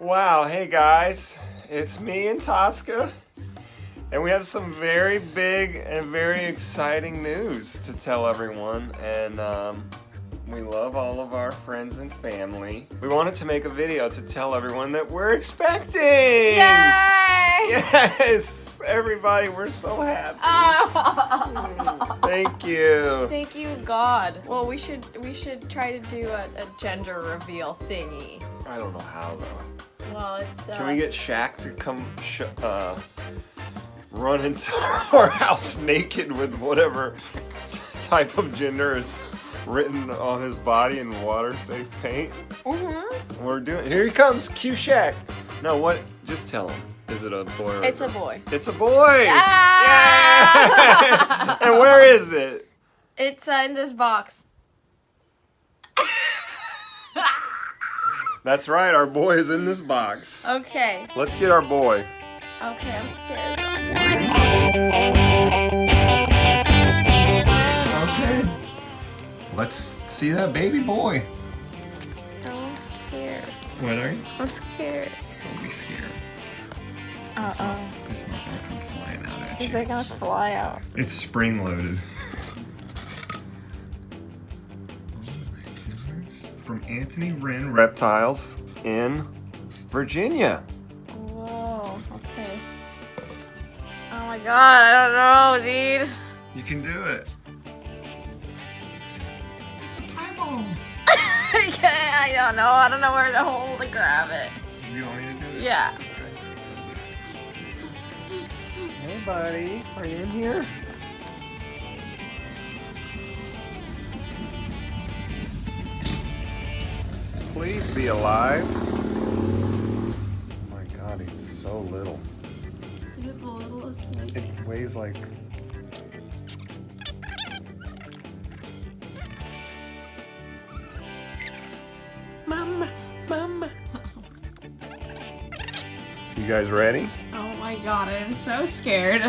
Wow, hey guys, it's me and Tosca, and we have some very big and very exciting news to tell everyone, and we love all of our friends and family. We wanted to make a video to tell everyone that we're expecting! Yay! Yes! Everybody, we're so happy. Oh. Thank you. Thank you, God. Well, we should try to do a gender reveal thingy. I don't know how though. Well, it's Can we get Shaq to come run into our house naked with whatever type of gender is written on his body in water-safe paint? Mm-hmm. We're doing. Here he comes, Q Shaq. No, what? Just tell him. Is it a boy or It's a a boy. It's a boy. Ah! Yeah! And where is it? It's in this box. That's right. Our boy is in this box. Okay. Let's get our boy. Okay, I'm scared. Okay. Let's see that baby boy. I'm scared. What are you? I'm scared. Don't be scared. Uh-oh. It's not gonna come flying out at Is you. it gonna fly out? It's spring loaded. From Anthony Wren Reptiles in Virginia. Whoa, okay. Oh my god, I don't know, dude. You can do it. It's a piebald. I don't know. I don't know where to hold and grab it. You want me to do it? Yeah. Hey, buddy. Are you in here? Please be alive. Oh my god, he's so little. Is it the littlest snake? It weighs like... Mama, mama. You guys ready? Oh my god, I'm so scared.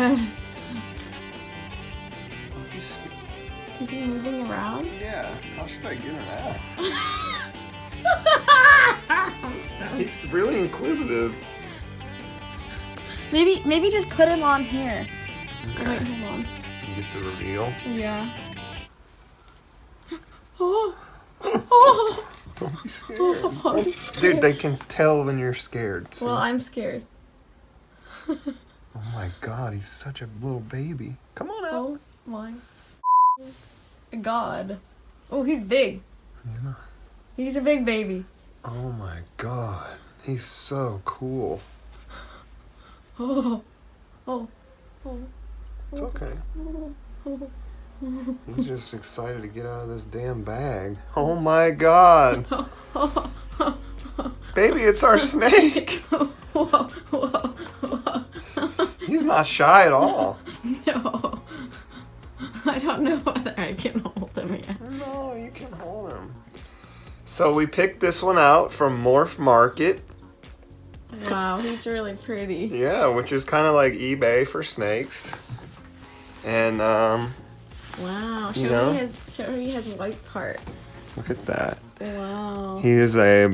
Is he moving around? Yeah, how should I get him out? I'm so... He's really inquisitive. Maybe just put him on here. Okay. Wait, hold on. You get the reveal. Yeah. Oh. Oh. Don't be scared. Oh, Dude, they can tell when you're scared. See? well, I'm scared. Oh my god, he's such a little baby. Come on out. Oh my god. Oh, he's big. Yeah. He's a big baby. Oh my god, he's so cool. Oh. Oh. Oh. It's okay. Oh. He's just excited to get out of this damn bag. Oh my god. Baby, it's our snake. Whoa, whoa, whoa. He's not shy at all. No. I don't know whether I can hold him yet. No, you can hold him. So we picked this one out from Morph Market. Wow, he's really pretty. Yeah, which is kind of like eBay for snakes. And Wow. You know? Show me his white part. look at that. Wow. He is a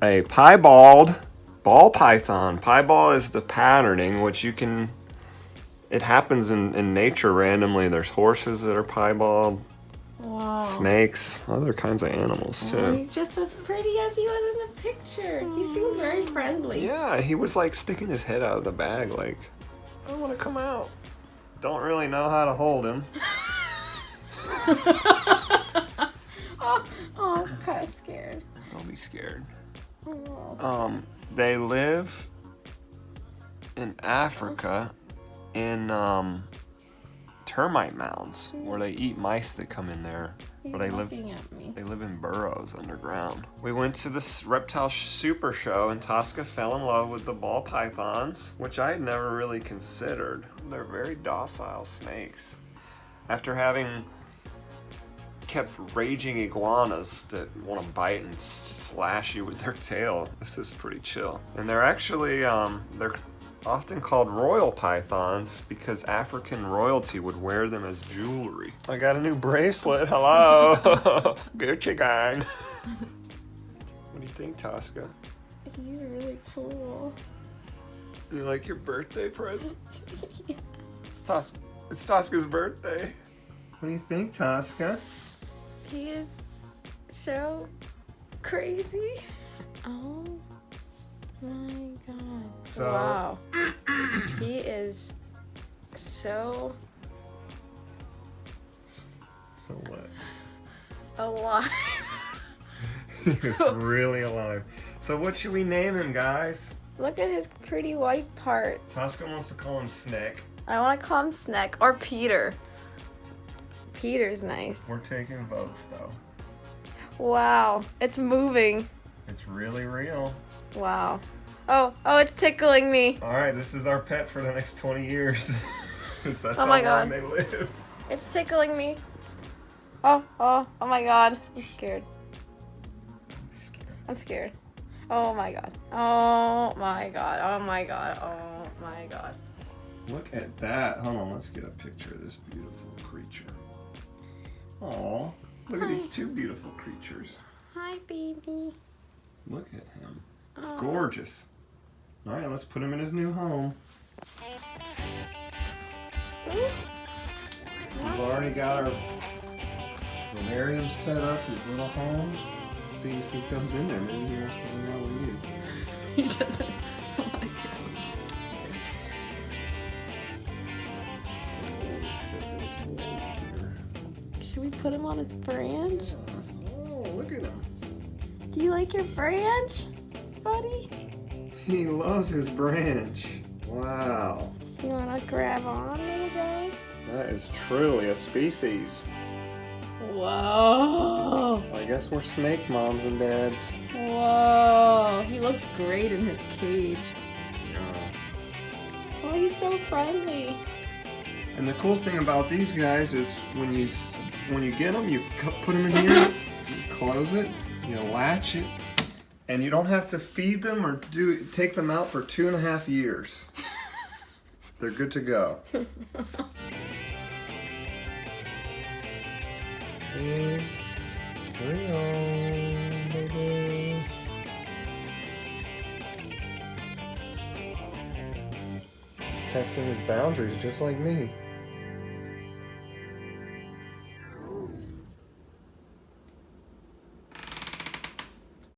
piebald ball python. Piebald is the patterning, which you can. It happens in nature randomly. There's horses that are piebald, Wow. snakes, other kinds of animals Oh, too. he's just as pretty as he was in the picture. He seems very friendly. Yeah, he was like sticking his head out of the bag, like, I want to come out. Don't really know how to hold him. Oh, I'm kind of scared. Don't be scared. Oh. They live in Africa in termite mounds where they eat mice that come in there. He's Where they live. looking at me. They live in burrows underground. We went to this reptile super show and Tosca fell in love with the ball pythons, which I had never really considered. They're very docile snakes. After having kept raging iguanas that want to bite and slash you with their tail, this is pretty chill. And they're actually, they're often called royal pythons because African royalty would wear them as jewelry. I got a new bracelet, hello! Gucci gang. What do you think, Tosca? He's really cool. You like your birthday present? Yeah. It's Tosca's birthday. What do you think, Tosca? He is so crazy. Oh my god. So- Wow. He is so So what? alive. He's really alive. So what should we name him, guys? Look at his pretty white part. Tosca wants to call him Snek. I want to call him Snek or Peter. Peter's nice. We're taking votes, though. Wow. It's moving. It's really real. Wow. Oh, it's tickling me. All right, this is our pet for the next 20 years. 'Cause that's Oh my how long God. they live. It's tickling me. Oh my god. I'm scared. I'm scared. Oh my god. Oh my god. Oh my god. Oh my god. Look at that. Hold on, let's get a picture of this beautiful creature. Aw, look at these two beautiful creatures. Hi, baby. Look at him. Oh. Gorgeous. All right, let's put him in his new home. Ooh. We've already got our vivarium set up, his little home. Let's see if he comes in there. Maybe he wants to hang out with you. He doesn't like it. Should we put him on his branch? Oh, look at him. Do you like your branch, buddy? He loves his branch. Wow. You wanna grab on, little guy? That is truly a species. Whoa! I guess we're snake moms and dads. Whoa! He looks great in his cage. Oh, he's so friendly. And the cool thing about these guys is when you get them, you put them in here, you close it, you latch it, and you don't have to feed them or take them out for 2.5 years. They're good to go. He's real, baby. He's testing his boundaries just like me.